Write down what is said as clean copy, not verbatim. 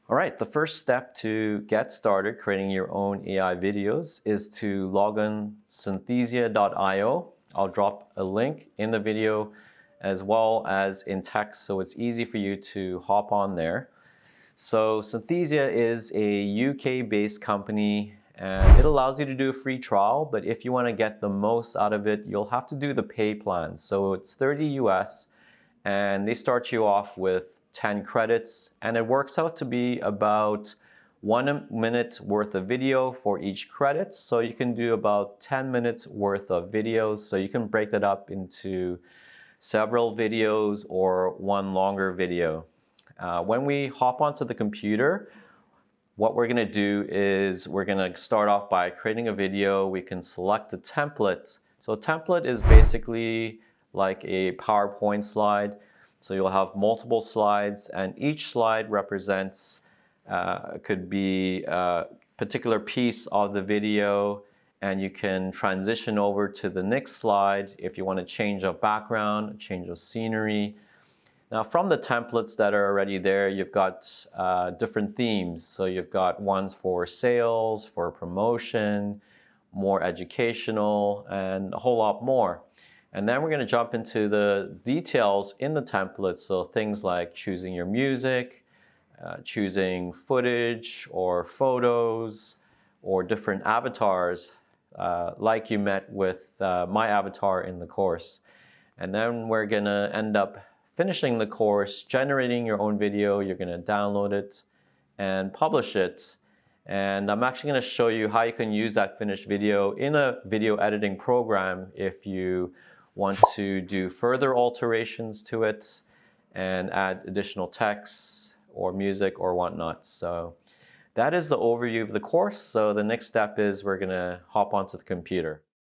All right, the first step to get started creating your own AI videos is to log on synthesia.io. I'll drop a link in the video as well as in text so it's easy for you to hop on there. So Synthesia is a UK-based company and it allows you to do a free trial, but if you want to get the most out of it, you'll have to do the pay plan. So it's 30 US and they start you off with 10 credits and it works out to be about 1 minute worth of video for each credit. So you can do about 10 minutes worth of videos. So you can break that up into several videos or one longer video. When we hop onto the computer, what we're going to do is we're going to start off by creating a video. We can select a template. So a template is basically like a PowerPoint slide. So you'll have multiple slides and each slide represents, could be a particular piece of the video, and you can transition over to the next slide if you want to change a background, change of scenery. Now from the templates that are already there, you've got different themes. So you've got ones for sales, for promotion, more educational, and a whole lot more. And then we're going to jump into the details in the template. So things like choosing your music, choosing footage or photos or different avatars like you met with my avatar in the course. And then we're going to end up finishing the course, generating your own video. You're going to download it and publish it. And I'm actually going to show you how you can use that finished video in a video editing program if you want to do further alterations to it and add additional text or music or whatnot. So that is the overview of the course. So the next step is we're going to hop onto the computer.